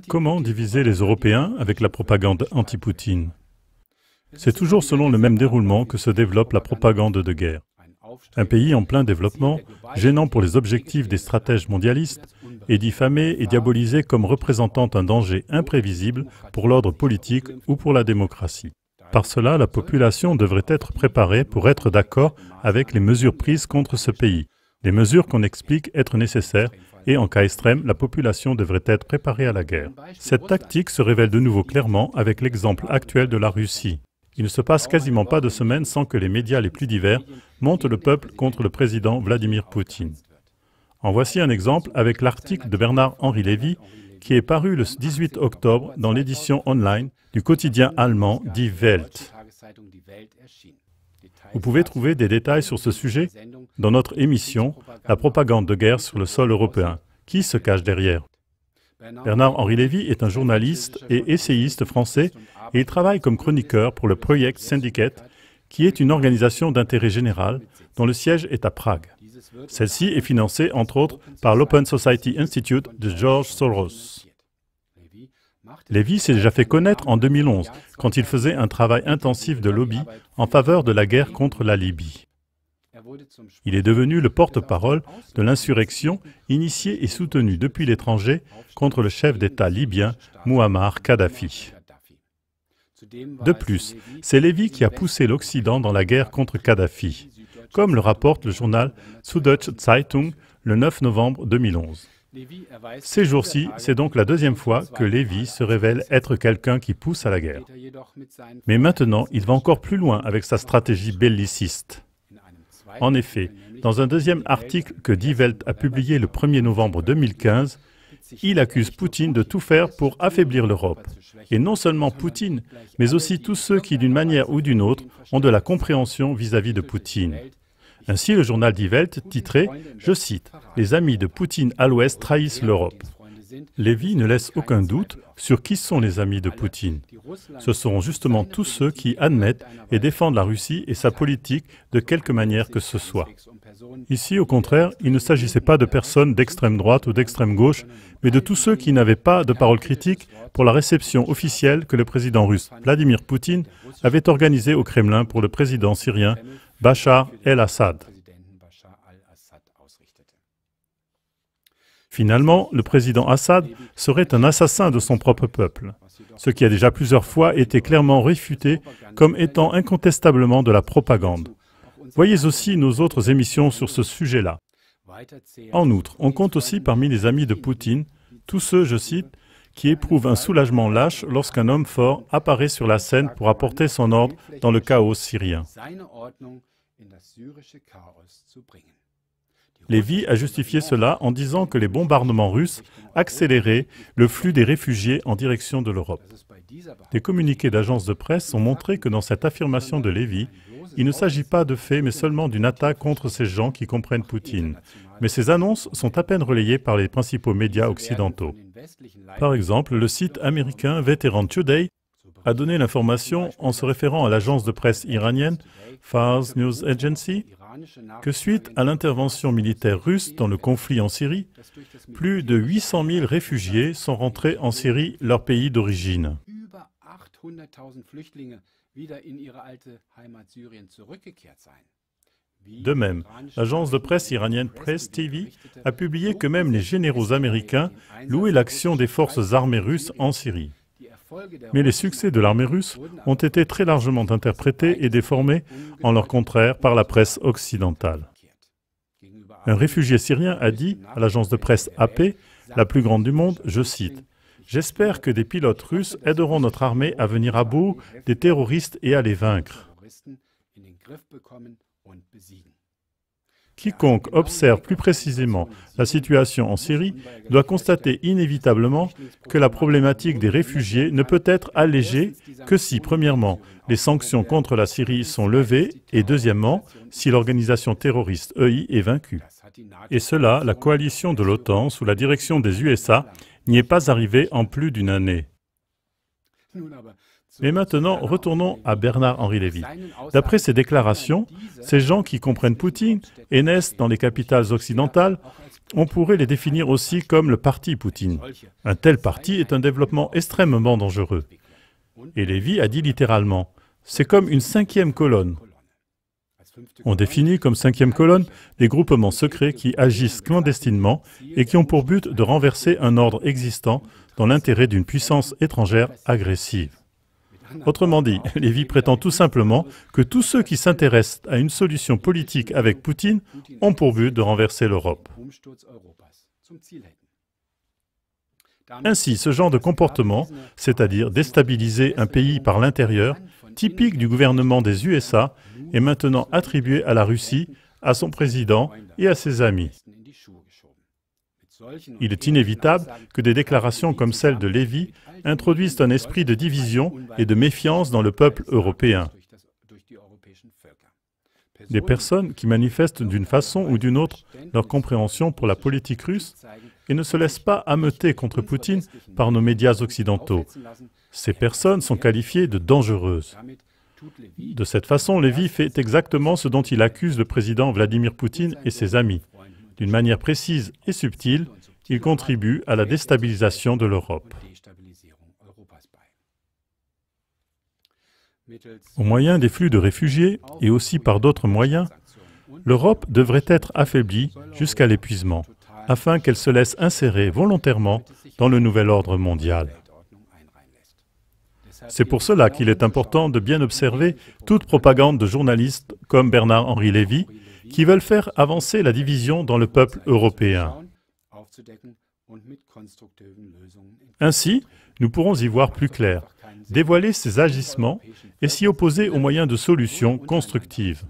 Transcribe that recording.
Comment diviser les Européens avec la propagande anti-Poutine? C'est toujours selon le même déroulement que se développe la propagande de guerre. Un pays en plein développement, gênant pour les objectifs des stratèges mondialistes, est diffamé et diabolisé comme représentant un danger imprévisible pour l'ordre politique ou pour la démocratie. Par cela, la population devrait être préparée pour être d'accord avec les mesures prises contre ce pays, les mesures qu'on explique être nécessaires, et en cas extrême, la population devrait être préparée à la guerre. Cette tactique se révèle de nouveau clairement avec l'exemple actuel de la Russie. Il ne se passe quasiment pas de semaine sans que les médias les plus divers montent le peuple contre le président Vladimir Poutine. En voici un exemple avec l'article de Bernard-Henri Lévy qui est paru le 18 octobre dans l'édition online du quotidien allemand Die Welt. Vous pouvez trouver des détails sur ce sujet dans notre émission « La propagande de guerre sur le sol européen ». Qui se cache derrière? Bernard-Henri Lévy est un journaliste et essayiste français et il travaille comme chroniqueur pour le Projekt Syndicate, qui est une organisation d'intérêt général dont le siège est à Prague. Celle-ci est financée, entre autres, par l'Open Society Institute de George Soros. Lévy s'est déjà fait connaître en 2011, quand il faisait un travail intensif de lobby en faveur de la guerre contre la Libye. Il est devenu le porte-parole de l'insurrection initiée et soutenue depuis l'étranger contre le chef d'État libyen Mouammar Kadhafi. De plus, c'est Lévy qui a poussé l'Occident dans la guerre contre Kadhafi, comme le rapporte le journal Süddeutsche Zeitung le 9 novembre 2011. Ces jours-ci, c'est donc la deuxième fois que Lévy se révèle être quelqu'un qui pousse à la guerre. Mais maintenant, il va encore plus loin avec sa stratégie belliciste. En effet, dans un deuxième article que Die Welt a publié le 1er novembre 2015, il accuse Poutine de tout faire pour affaiblir l'Europe. Et non seulement Poutine, mais aussi tous ceux qui, d'une manière ou d'une autre, ont de la compréhension vis-à-vis de Poutine. Ainsi, le journal Die Welt titrait, je cite, « Les amis de Poutine à l'Ouest trahissent l'Europe ». Lévy ne laisse aucun doute sur qui sont les amis de Poutine. Ce sont justement tous ceux qui admettent et défendent la Russie et sa politique de quelque manière que ce soit. Ici, au contraire, il ne s'agissait pas de personnes d'extrême droite ou d'extrême gauche, mais de tous ceux qui n'avaient pas de parole critique pour la réception officielle que le président russe Vladimir Poutine avait organisée au Kremlin pour le président syrien Bachar el-Assad. Finalement, le président Assad serait un assassin de son propre peuple, ce qui a déjà plusieurs fois été clairement réfuté comme étant incontestablement de la propagande. Voyez aussi nos autres émissions sur ce sujet-là. En outre, on compte aussi parmi les amis de Poutine, tous ceux, je cite, qui éprouvent un soulagement lâche lorsqu'un homme fort apparaît sur la scène pour apporter son ordre dans le chaos syrien. Lévy a justifié cela en disant que les bombardements russes accéléraient le flux des réfugiés en direction de l'Europe. Des communiqués d'agences de presse ont montré que dans cette affirmation de Lévy, il ne s'agit pas de faits, mais seulement d'une attaque contre ces gens qui comprennent Poutine. Mais ces annonces sont à peine relayées par les principaux médias occidentaux. Par exemple, le site américain Veteran Today a donné l'information en se référant à l'agence de presse iranienne Fars News Agency que suite à l'intervention militaire russe dans le conflit en Syrie, plus de 800 000 réfugiés sont rentrés en Syrie, leur pays d'origine. De même, l'agence de presse iranienne Press TV a publié que même les généraux américains louaient l'action des forces armées russes en Syrie. Mais les succès de l'armée russe ont été très largement interprétés et déformés en leur contraire par la presse occidentale. Un réfugié syrien a dit à l'agence de presse AP, la plus grande du monde, je cite, « J'espère que des pilotes russes aideront notre armée à venir à bout des terroristes et à les vaincre. » Quiconque observe plus précisément la situation en Syrie doit constater inévitablement que la problématique des réfugiés ne peut être allégée que si, premièrement, les sanctions contre la Syrie sont levées et, deuxièmement, si l'organisation terroriste EI est vaincue. Et cela, la coalition de l'OTAN, sous la direction des USA, n'y est pas arrivée en plus d'une année. Mais maintenant, retournons à Bernard-Henri Lévy. D'après ses déclarations, ces gens qui comprennent Poutine et naissent dans les capitales occidentales On pourrait les définir aussi comme le parti Poutine. Un tel parti est un développement extrêmement dangereux. Et Lévy a dit littéralement, c'est comme une cinquième colonne. On définit comme cinquième colonne des groupements secrets qui agissent clandestinement et qui ont pour but de renverser un ordre existant dans l'intérêt d'une puissance étrangère agressive. Autrement dit, Lévy prétend tout simplement que tous ceux qui s'intéressent à une solution politique avec Poutine ont pour but de renverser l'Europe. Ainsi, ce genre de comportement, c'est-à-dire déstabiliser un pays par l'intérieur, typique du gouvernement des USA, est maintenant attribué à la Russie, à son président et à ses amis. Il est inévitable que des déclarations comme celle de Lévy introduisent un esprit de division et de méfiance dans le peuple européen. Des personnes qui manifestent d'une façon ou d'une autre leur compréhension pour la politique russe et ne se laissent pas ameuter contre Poutine par nos médias occidentaux. Ces personnes sont qualifiées de dangereuses. De cette façon, Lévy fait exactement ce dont il accuse le président Vladimir Poutine et ses amis. D'une manière précise et subtile, il contribue à la déstabilisation de l'Europe. Au moyen des flux de réfugiés, et aussi par d'autres moyens, l'Europe devrait être affaiblie jusqu'à l'épuisement, afin qu'elle se laisse insérer volontairement dans le nouvel ordre mondial. C'est pour cela qu'il est important de bien observer toute propagande de journalistes comme Bernard-Henri Lévy, qui veulent faire avancer la division dans le peuple européen. Ainsi, nous pourrons y voir plus clair, dévoiler ses agissements et s'y opposer aux moyens de solutions constructives.